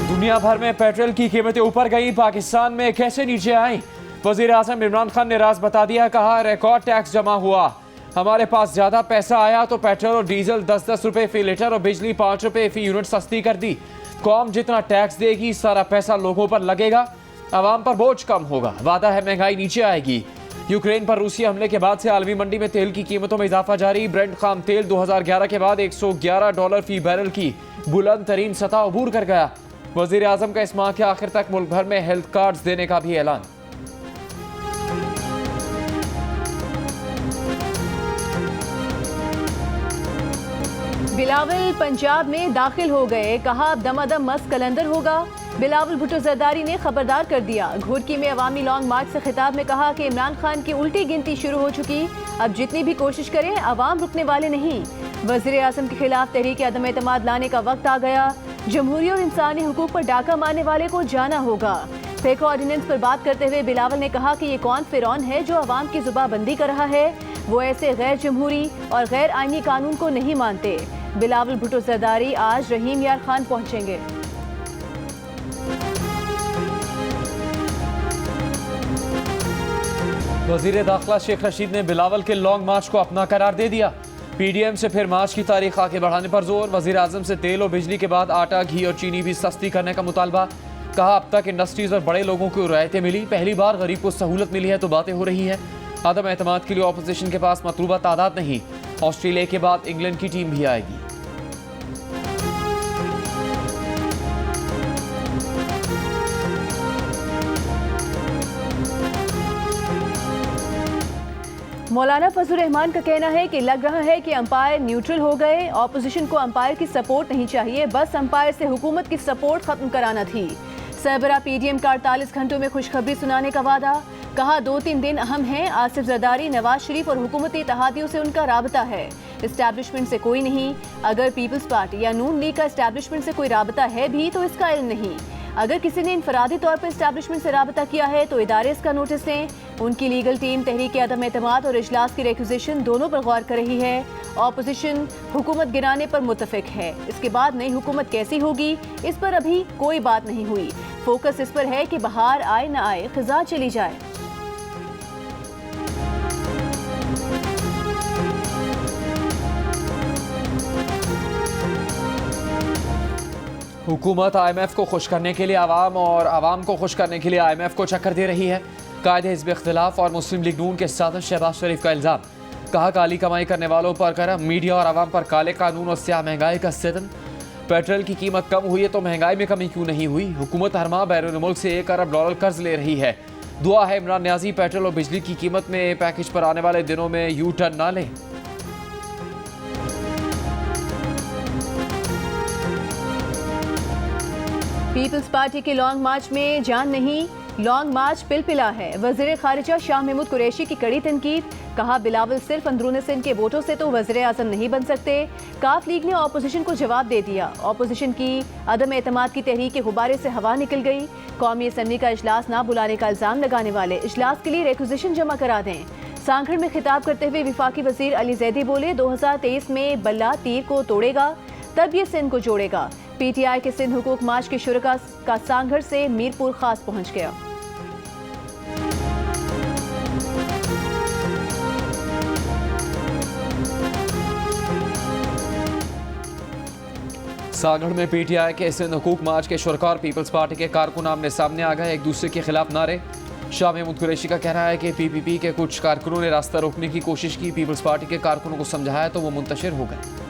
दुनिया भर में पेट्रोल की कीमतें ऊपर गई, पाकिस्तान में कैसे नीचे आई? वजीर आजम इमरान खान ने राज बता दिया, कहा रिकॉर्ड टैक्स जमा हुआ, हमारे पास ज्यादा पैसा आया तो पेट्रोल और डीजल 10-10 रुपए फी लीटर और बिजली 5 रुपए फी यूनिट सस्ती कर दी। कौम जितना टैक्स देगी सारा पैसा लोगों पर लगेगा, आवाम पर बोझ कम होगा, वादा है महंगाई नीचे आएगी। यूक्रेन पर रूसी हमले के बाद से आलमी मंडी में तेल की कीमतों में इजाफा जारी। ब्रेंट खाम तेल 2011 के बाद $111 फी बैरल की बुलंद तरीन सतह अबूर कर गया। वजीर आजम का इस माह के आखिर तक मुल्क भर में हेल्थ कार्ड देने का भी ऐलान। बिलावल पंजाब में दाखिल हो गए, कहा अब दमादम मस्त कलंदर होगा। बिलावल भुट्टो जरदारी ने खबरदार कर दिया। घोड़की में अवामी लॉन्ग मार्च से खिताब में कहा कि इमरान खान की उल्टी गिनती शुरू हो चुकी, अब जितनी भी कोशिश करें अवाम रुकने वाले नहीं। वजीर आजम के खिलाफ तहरीक अदम एतमाद लाने का वक्त आ गया। जमहूरी और इंसानी हुकूक पर डाका मारने वाले को जाना होगा। फेक ऑर्डिनेंस पर बात करते हुए बिलावल ने कहा कि ये कौन फिरौन है जो अवाम की जुबाबंदी कर रहा है, वो ऐसे गैर जमहूरी और गैर आईनी कानून को नहीं मानते। बिलावल भुट्टो जरदारी आज रहीम यार खान पहुंचेंगे। वजीर दाखिला शेख रशीद ने बिलावल के लॉन्ग मार्च को अपना करार दे दिया। पीडीएम से फिर मार्च की तारीख आगे बढ़ाने पर जोर। वजीर आजम से तेल और बिजली के बाद आटा, घी और चीनी भी सस्ती करने का मुतालबा। कहा अब तक इंडस्ट्रीज और बड़े लोगों को रियायतें मिली, पहली बार गरीब को सहूलत मिली है तो बातें हो रही है। अदम एतमाद के लिए ऑपोजिशन के पास मतलूबा तादाद नहीं। ऑस्ट्रेलिया के बाद इंग्लैंड की टीम भी आएगी। मौलाना फजल रहमान का कहना है कि लग रहा है कि अंपायर न्यूट्रल हो गए। ऑपोजिशन को अंपायर की सपोर्ट नहीं चाहिए, बस अंपायर से हुकूमत की सपोर्ट खत्म कराना थी। सरबरा पीडीएम का 48 घंटों में खुशखबरी सुनाने का वादा। कहा 2-3 दिन अहम हैं। आसिफ जरदारी, नवाज शरीफ और हुकूमती इत्तेहादियों से उनका राबता है, इस्टेब्लिशमेंट से कोई नहीं। अगर पीपल्स पार्टी या नून लीग का इस्टेब्लिशमेंट से कोई राबता है भी तो इसका इल्म नहीं। अगर किसी ने इनफरादी तौर पर इस्टेब्लिशमेंट से राबता किया है तो इदारे इसका नोटिस लें। उनकी लीगल टीम तहरीक अदम एतमाद और इजलास की रिक्विजिशन दोनों पर गौर कर रही है। ऑपोजिशन हुकूमत गिराने पर मुत्तफिक है। इसके बाद नई हुकूमत कैसी होगी इस पर अभी कोई बात नहीं हुई। फोकस इस पर है कि बहार आए न आए, खिज़ा चली जाए। हुकूमत IMF को खुश करने के लिए आवाम और आवाम को खुश करने के लिए IMF को चक्कर दे रही है। कायदे हिज़्ब इख्तिलाफ और मुस्लिम लीग नून के साथ शहबाज शरीफ का इल्ज़ाम। कहा काली कमाई करने वालों पर करम, मीडिया और आवाम पर काले कानून और स्याह महंगाई का सितम। पेट्रोल की कीमत कम हुई है तो महंगाई में कमी क्यों नहीं हुई? हुकूमत हर माह बैरून मुल्क से $1 अरब कर्ज ले रही है। दुआ है इमरान न्याजी पेट्रोल और बिजली की कीमत में पैकेज पर आने वाले दिनों में यू टर्न ना लें। पीपल्स पार्टी के लॉन्ग मार्च में जान नहीं, लॉन्ग मार्च पिलपिला है। वज़ीर खारिजा शाह महमूद कुरैशी की कड़ी तनकीद। कहा बिलावल सिर्फ अंदरूनी सिंध के वोटों से तो वज़ीर आज़म नहीं बन सकते। काफ लीग ने ऑपोजिशन को जवाब दे दिया। ऑपोजिशन की अदम एतमाद की तहरीक के गुब्बारे से हवा निकल गई। कौमी असम्बली का इजलास ना बुलाने का इल्ज़ाम लगाने वाले इजलास के लिए रिक्विजिशन जमा करा दें। सांगड़ में खिताब करते हुए विफाकी वज़ीर अली जैदी बोले 2023 में बल्ला तीर को तोड़ेगा तब ये सिंध को जोड़ेगा। PTI के सिंध हुकूक मार्च के शुरका का सांगड़ से मीरपुर खास पहुंच गया। सांगड़ में PTI के सिंध हुकूक मार्च के शुरका और पीपल्स पार्टी के कारकुन आमने सामने आ गए, एक दूसरे के खिलाफ नारे। शाह महमूद कुरैशी का कहना है कि PPP के कुछ कारकुनों ने रास्ता रोकने की कोशिश की, पीपल्स पार्टी के कारकुनों को समझाया तो वो मुंतशिर हो गए।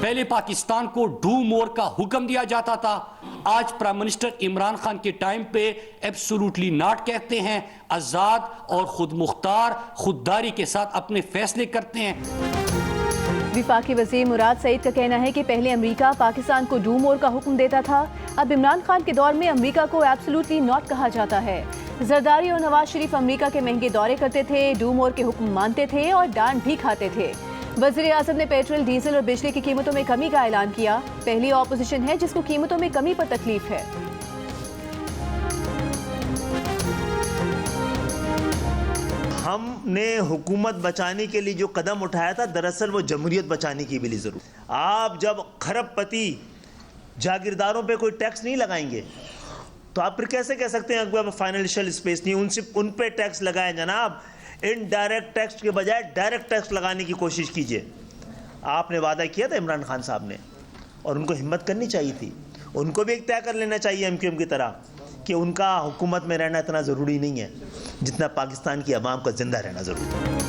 पहले पाकिस्तान को डू मोर का हुक्म दिया जाता था, आज प्राइम मिनिस्टर इमरान खान के टाइम पे एब्सोल्युटली नॉट कहते हैं। आजाद और खुद मुख्तार खुददारी के साथ अपने फैसले करते हैं। विफाकी वज़ीर मुराद सईद का कहना है कि पहले अमेरिका पाकिस्तान को डू मोर का हुक्म देता था, अब इमरान खान के दौर में अमेरिका को एब्सोल्युटली नॉट कहा जाता है। जरदारी और नवाज शरीफ अमेरिका के महंगे दौरे करते थे, डू मोर के हुक्म मानते थे और डांट भी खाते थे। वज़ीर आज़म ने पेट्रोल, डीजल और बिजली की कीमतों में कमी का ऐलान किया। पहली ऑपोजिशन है जिसको कीमतों में कमी पर तकलीफ है। हमने हुकूमत बचाने के लिए जो कदम उठाया था, दरअसल वो जमहूरियत बचाने की भी जरूरत। आप जब खरबपति जागीरदारों पे कोई टैक्स नहीं लगाएंगे तो आप फिर कैसे कह सकते हैं कि फाइनेंशियल स्पेस नहीं, उन पे टैक्स लगाएं जनाब। इनडायरेक्ट टैक्स के बजाय डायरेक्ट टैक्स लगाने की कोशिश कीजिए। आपने वादा किया था इमरान खान साहब ने, और उनको हिम्मत करनी चाहिए थी। उनको भी एक तय कर लेना चाहिए MQM की तरह कि उनका हुकूमत में रहना इतना ज़रूरी नहीं है जितना पाकिस्तान की आवाम का जिंदा रहना ज़रूरी है।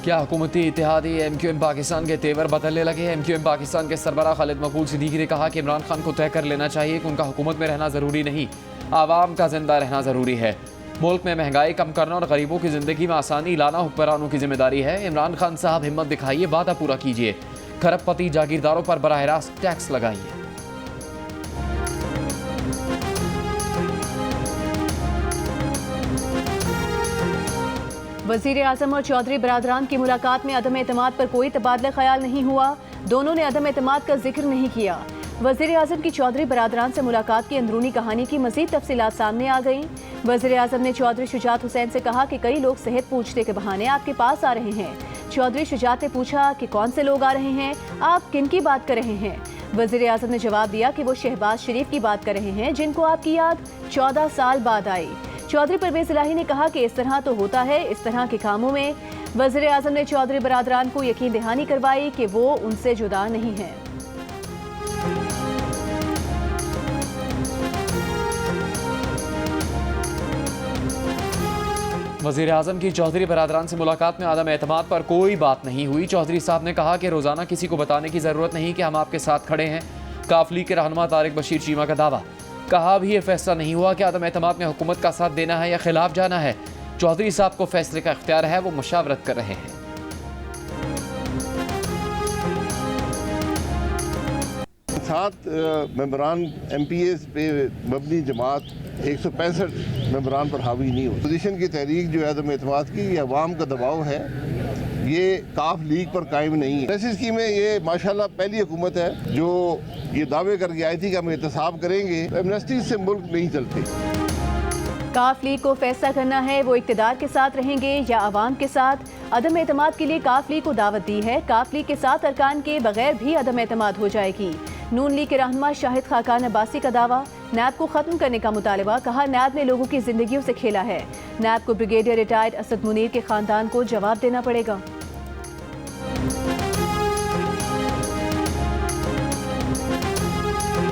क्या हुकूमती इत्तेहादी MQM पाकिस्तान के तेवर बदलने लगे? MQM पाकिस्तान के सरबराह खालिद मकबूल सिद्दीकी ने कहा कि इमरान खान को तय कर लेना चाहिए कि उनका हुकूमत में रहना ज़रूरी नहीं, आवाम का जिंदा रहना ज़रूरी है। मुल्क में महंगाई कम करना और गरीबों की ज़िंदगी में आसानी लाना हुक्मरानों की जिम्मेदारी है। इमरान खान साहब हिम्मत दिखाइए, वादा पूरा कीजिए, खरबपति जागीरदारों पर बराह रास्त टैक्स लगाइए। वज़ीर आज़म और चौधरी बरादरान की मुलाकात में अदम एतमाद पर कोई तबादला ख्याल नहीं हुआ। दोनों ने अदम एतमाद का जिक्र नहीं किया। वज़ीर आज़म की चौधरी बरादरान से मुलाकात की अंदरूनी कहानी की मज़ीद तफसीलात सामने आ गईं। वज़ीर आज़म ने चौधरी शुजात हुसैन से कहा कि कई लोग सेहत पूछने के बहाने आपके पास आ रहे हैं। चौधरी शुजात ने पूछा कि कौन से लोग आ रहे हैं, आप किन की बात कर रहे हैं? वज़ीर आज़म ने जवाब दिया कि वो शहबाज शरीफ की बात कर रहे हैं, जिनको आपकी याद 14 साल बाद आई। चौधरी परवेज़ इलाही ने कहा कि इस तरह तो होता है इस तरह के कामों में। वज़ीर आज़म ने चौधरी बरादरान को यकीन दहानी करवाई कि वो उनसे जुदा नहीं है। वज़ीर आज़म की चौधरी बरादरान से मुलाकात में आदम एतमाद पर कोई बात नहीं हुई। चौधरी साहब ने कहा कि रोज़ाना किसी को बताने की ज़रूरत नहीं कि हम आपके साथ खड़े हैं। काफ लीग के रहनुमा तारिक बशीर चीमा का दावा। कहा भी ये फैसला नहीं हुआ कि आदम एतमाद में हुकूमत का साथ देना है या खिलाफ जाना है। चौधरी साहब को फैसले का इख्तियार है, वो मुशावरत कर रहे हैं। सात मेंबरान MPAs पे मबनी जमात 165 मेंबरान पर हावी नहीं हो। पोजीशन की तहरीक जो है अदम एतमाद की, ये अवाम का दबाव है, ये काफ लीग पर कायम नहीं है। ऐसी स्कीम में ये माशाल्लाह पहली हुकूमत है जो ये दावे करके आई थी कि हम एहतसाब करेंगे। एमनेस्टी से मुल्क नहीं चलते। काफ लीग को फैसला करना है वो इक़्तिदार के साथ रहेंगे या अवाम के साथ। अदम एतमाद के लिए काफ लीग को दावत दी है। काफ लीग के साथ अरकान के बगैर भी अदम एतमाद हो जाएगी। नून लीग के रहनुमा शाहिद खाकान अब्बासी का दावा। नैब को खत्म करने का मुतालबा। कहा नैब ने लोगों की जिंदगियों से खेला है। नैब को ब्रिगेडियर रिटायर्ड असद मुनीर के खानदान को जवाब देना पड़ेगा।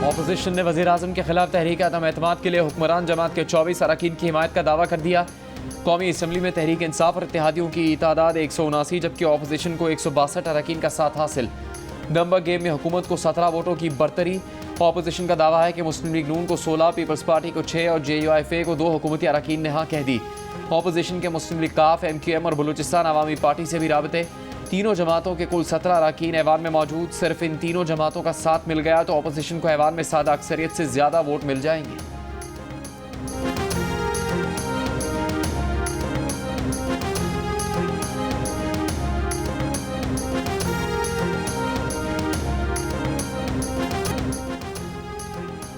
ऑपोजिशन ने वज़ीर आज़म के खिलाफ तहरीक अदम एतमाद के लिए हुक्मरान जमात के 24 अरकान की हिमायत का दावा कर दिया। कौमी असम्बली में तहरीक इंसाफ और इत्तेहादियों की तादाद 179 जबकि ऑपोजिशन को 162 अरकान का साथ हासिल। नंबर गेम में हुकूमत को 17 वोटों की बरतरी। ऑपोजिशन का दावा है कि मुस्लिम लीग नून को 16, पीपल्स पार्टी को 6 और JUIFA को 2 हुकूमती अरकान ने हाँ कह दी। ऑपोजिशन के मुस्लिम लीग काफ, MQM और बलूचिस्तान अवामी पार्टी से भी राबते। तीनों जमातों के कुल 17 अरकान ऐवान में मौजूद। सिर्फ इन तीनों जमातों का साथ मिल गया तो ऑपोजिशन को ऐवान में सादा अक्सरियत से ज़्यादा वोट मिल जाएंगे।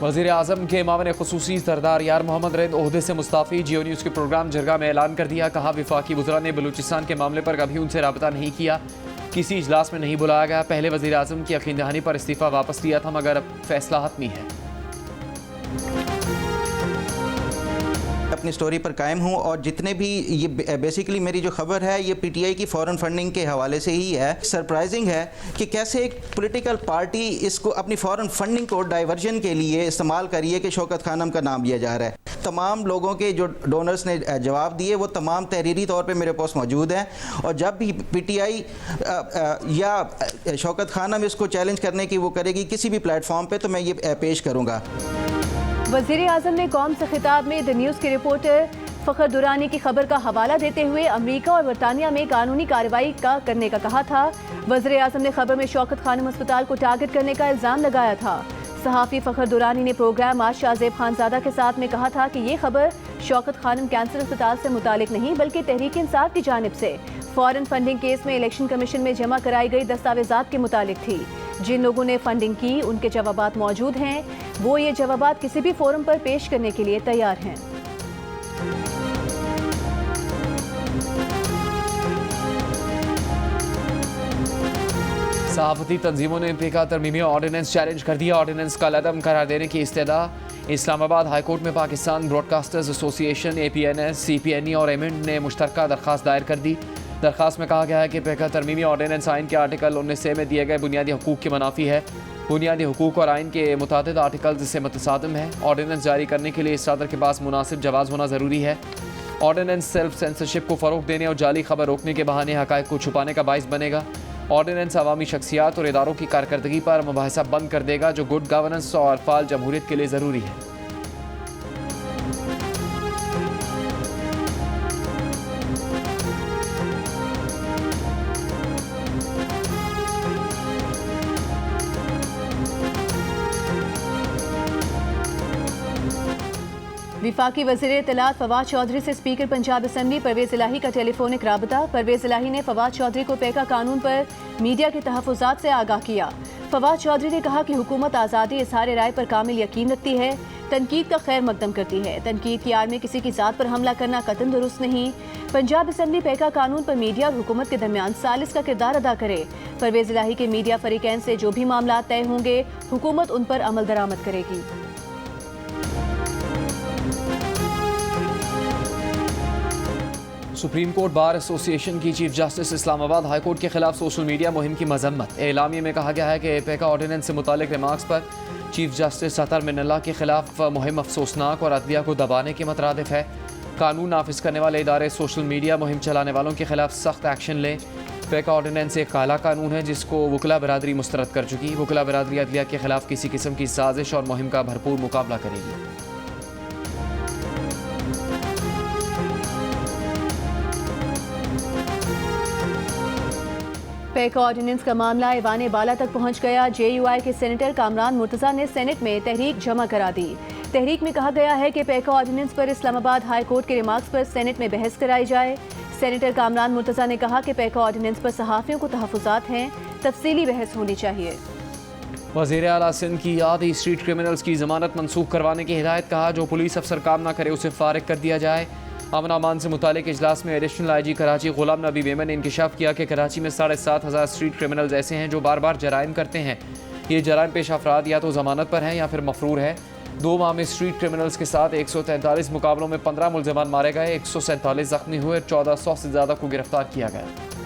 वज़ीर आज़म के मामले खुसूसी सरदार यार मोहम्मद रैद ओहदे से मुस्ताफ़ी। जियो न्यूज़ के प्रोग्राम जरगा में ऐलान कर दिया। कहा विफाकी वज़रा ने बलूचिस्तान के मामले पर कभी उनसे रब्ता नहीं किया, किसी इजलास में नहीं बुलाया गया। पहले वज़ीर आज़म की यकीन दहानी पर इस्तीफ़ा वापस लिया था मगर अब फैसला हतमी है। अपनी स्टोरी पर कायम हूँ और जितने भी ये बेसिकली मेरी जो खबर है ये PTI की फॉरेन फंडिंग के हवाले से ही है। सरप्राइजिंग है कि कैसे एक पॉलिटिकल पार्टी इसको अपनी फॉरेन फंडिंग को डाइवर्जन के लिए इस्तेमाल करिए कि शौकत खानम का नाम लिया जा रहा है। तमाम लोगों के जो डोनर्स ने जवाब दिए वो तमाम तहरीरी तौर पे मेरे पास मौजूद हैं और जब भी PTI या शौकत खानम इसको चैलेंज करने की वो करेगी किसी भी प्लेटफॉर्म पे तो मैं ये पेश करूँगा। वज़ीर आज़म ने कौम से खिताब में द न्यूज़ के रिपोर्टर फ़खर दुरानी की खबर का हवाला देते हुए अमेरिका और बरतानिया में कानूनी कार्रवाई करने का कहा था। वज़ीर आज़म ने खबर में शौकत खानम अस्पताल को टारगेट करने का इल्ज़ाम लगाया था। सहाफ़ी फ़खर दुरानी ने प्रोग्राम आज शाहज़ेब खानज़ादा के साथ में कहा था कि ये खबर शौकत खानम कैंसर अस्पताल से मुतालिक नहीं बल्कि तहरीक इंसाफ की जानिब से फॉरेन फंडिंग केस में इलेक्शन कमीशन में जमा कराई गई दस्तावेज़ात के मुतालिक थी। जिन लोगों ने फंडिंग की उनके जवाबात मौजूद हैं, वो ये जवाबात किसी भी फोरम पर पेश करने के लिए तैयार हैं। सहाफती तंजीमों ने पेका तरमीमी ऑर्डिनेंस चैलेंज कर दिया। ऑर्डिनेंस का लदम करार देने की इस्तदा। इस्लामाबाद हाईकोर्ट में Pakistan broadcasters association, APNS, CPNE और एमिंड ने मुश्तरका दरख्वास्त दायर कर दी। दरख्वास्त में कहा गया है कि पेका तरमीमी ऑर्डिनेंस आइन के आर्टिकल 19A में दिए गए बुनियादी हकूक़ के मुनाफी है। बुनियादी हकूक़ और आइन के मुताबिक आर्टिकल्स इससे मुतसादिम है। ऑर्डिनेंस जारी करने के लिए सदर के पास मुनासिब जवाज़ होना ज़रूरी है। ऑर्डिनेंस सेल्फ सेंसरशिप को फ़रोग़ देने और जाली खबर रोकने के बहाने हक़ाइक़ को छुपाने का बाइस बनेगा। ऑर्डिनेंस अवामी शख्सियात और इदारों की कारकर्दगी पर मुबाहिसा बंद कर देगा, जो गुड गवर्नेंस और फाल जमहूरियत के लिए ज़रूरी है। विफाकी वज़ीर इत्तलात फवाद चौधरी से स्पीकर पंजाब असम्बली परवेज़ इलाही का टेलीफोनिक राबता। परवेज़ इलाही ने फवाद चौधरी को पेका कानून पर मीडिया के तहफ़्फ़ुज़ात से आगाह किया। फवाद चौधरी ने कहा कि हुकूमत आज़ादी इज़हार राय पर कामिल यकीन रखती है, तनकीद का खैर मकदम करती है। तनकीद की आड़ में किसी की ज़ात पर हमला करना कतन दुरुस्त नहीं। पंजाब असम्बली पेका कानून पर मीडिया और हुकूमत के दरमियान सालिस का किरदार अदा करे। परवेज़ इलाही के मीडिया फरीकैन से जो भी मामला तय होंगे, हुकूमत उन पर अमल दरामद करेगी। सुप्रीम कोर्ट बार एसोसिएशन की chief justice Islamabad high court के खिलाफ सोशल मीडिया मुहिम की मजम्मत। एलामिया में कहा गया है कि पेका ऑर्डिनेंस से मुतालिक रिमार्क्स पर चीफ जस्टिस अतर मिनल्ला के खिलाफ मुहिम अफसोसनाक और अदलिया को दबाने के मुतरादिफ है। कानून नाफिज करने वाले इदारे सोशल मीडिया मुहिम चलाने वालों के खिलाफ सख्त एक्शन लें। पेका ऑर्डिनेंस एक काला कानून है जिसको वकला बरादरी मुस्तरद कर चुकी। वकला बरादरी अदलिया के खिलाफ किसी किस्म की साजिश और मुहिम का भरपूर मुकाबला करेगी। पेका ऑर्डिनेंस का मामला ऐवान बाला तक पहुंच गया। JUI के सेनेटर कामरान मुर्तज़ा ने सेनेट में तहरीक जमा करा दी। तहरीक में कहा गया है कि पेका ऑर्डिनेंस पर इस्लामाबाद हाई कोर्ट के रिमार्क्स पर सेनेट में बहस कराई जाए। सेनेटर कामरान मुर्तज़ा ने कहा कि पेका ऑर्डिनेंस पर सहाफ़ियों को तहफ़्फ़ुज़ात हैं, तफसीली बहस होनी चाहिए। वज़ीर आला सिंध की आधी स्ट्रीट क्रिमिनल्स की ज़मानत मनसूख करवाने की हिदायत। कहा जो पुलिस अफसर काम ना करे उसे फारिग कर दिया जाए। अमन अमान से मुतालिक इजलास में एडिशनल IG कराची गुलाम नबी मेमन ने इंकशाफ किया कि कराची में 7,500 स्ट्रीट क्रिमिनल्स ऐसे हैं जो बार बार जराइम करते हैं। ये जराइम पेश अफराद या तो ज़मानत पर हैं या फिर मफरूर है। 2 माह में स्ट्रीट क्रिमिनल्स के साथ 143 मुकाबलों में 15 मुलज़मान मारे गए, 147 ज़ख्मी हुए, 1400 से ज़्यादा को गिरफ्तार किया गया।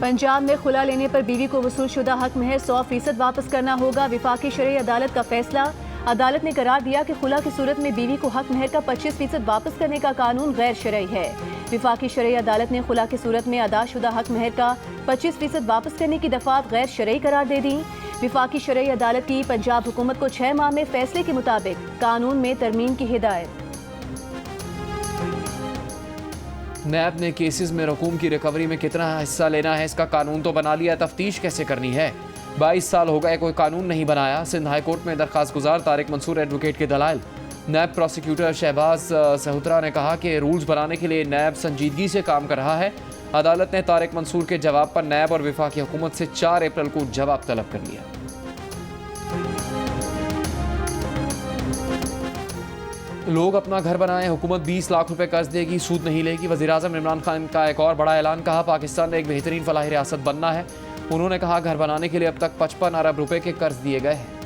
पंजाब में खुला लेने पर बीवी को वसूल शुदा हक महर 100% वापस करना होगा। विफाकी शरई अदालत का फैसला। अदालत ने करार दिया कि खुला की सूरत में बीवी को हक महर का 25% वापस करने का कानून गैर शरई है। विफाकी शरई अदालत ने खुला की सूरत में अदा शुदा हक महर का 25% वापस करने की दफात गैर शरई करार दे दी। विफाकी शरई अदालत की पंजाब हुकूमत को 6 माह में फैसले के मुताबिक कानून में तरमीम की हिदायत। नैब ने केसेस में रकूम की रिकवरी में कितना हिस्सा लेना है इसका कानून तो बना लिया, तफ्तीश कैसे करनी है। 22 साल हो गए कोई कानून नहीं बनाया। सिंध हाई कोर्ट में दरखास्त गुजार तारिक मंसूर एडवोकेट के दलाइल। नैब प्रोसिक्यूटर शहबाज सहुत्रा ने कहा कि रूल्स बनाने के लिए नैब संजीदगी से काम कर रहा है। अदालत ने तारिक मंसूर के जवाब पर नैब और वफाकी हुकूमत से 4 अप्रैल को जवाब तलब कर लिया। लोग अपना घर बनाएं, हुकूमत 20 लाख रुपए कर्ज देगी, सूद नहीं लेगी। वज़ीर-ए-आज़म इमरान खान का एक और बड़ा ऐलान। कहा पाकिस्तान ने एक बेहतरीन फलाही रियासत बनना है। उन्होंने कहा घर बनाने के लिए अब तक 55 अरब रुपए के कर्ज दिए गए हैं।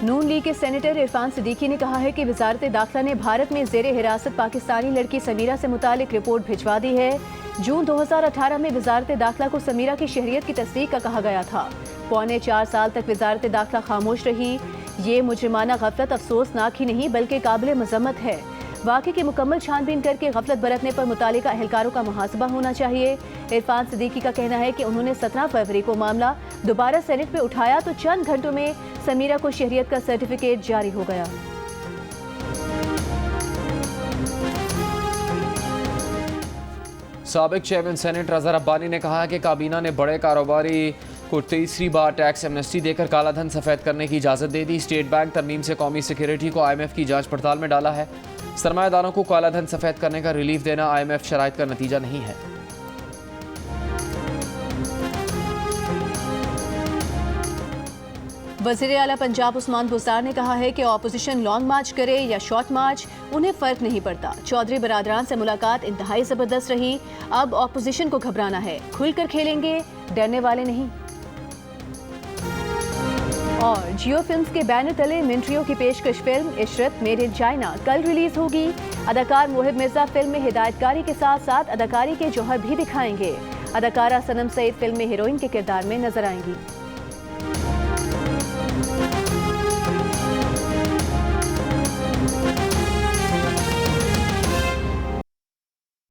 नून लीग के सेनेटर इरफान सिद्दीकी ने कहा है कि वजारत दाखिला ने भारत में ज़ेरे हिरासत पाकिस्तानी लड़की समीरा से मुतालिक रिपोर्ट भिजवा दी है। जून 2018 में वजारत दाखिला को समीरा की शहरियत की तस्दीक का कहा गया था। 4.25 साल तक वजारत दाखिला खामोश रही। ये मुजरिमाना गफलत अफसोसनाक ही नहीं बल्कि काबिल मजम्मत है। वाक़े की मुकम्मल छानबीन करके गफलत बरतने पर मुतालिका अहलकारों का मुहासबा होना चाहिए। इरफान सिद्दीकी का कहना है कि उन्होंने 17 फरवरी को मामला दोबारा सेनेट में उठाया तो चंद घंटों में समीरा को शहरियत का सर्टिफिकेट जारी हो गया। साबिक चेयरमैन सेनेट रज़ा रब्बानी ने कहा कि काबीना ने बड़े कारोबारी को तीसरी बार टैक्स एमनेस्टी देकर काला धन सफ़ेद करने की इजाज़त दे दी। स्टेट बैंक तरमीम से कौमी सिक्योरिटी को IMF की जांच पड़ताल में डाला है। सरमायादारों को काला धन सफ़ेद करने का रिलीफ देना IMF शराइत का नतीजा नहीं है। वज़ीर आला पंजाब उस्मान बुज़दार ने कहा है कि ऑपोजिशन लॉन्ग मार्च करे या शॉर्ट मार्च, उन्हें फ़र्क नहीं पड़ता। चौधरी बरादरान से मुलाकात इंतहाई ज़बरदस्त रही। अब ऑपोजिशन को घबराना है, खुलकर खेलेंगे, डरने वाले नहीं। और जियो फिल्म्स के बैनर तले मिंट्रियों की पेशकश film Ishrat made in China कल रिलीज होगी। अदाकार मोहिब मिर्जा फिल्म में हिदायतकारी के साथ साथ अदाकारी के जौहर भी दिखाएंगे। अदाकारा सनम सईद फिल्म में हीरोइन के किरदार में नजर आएंगी।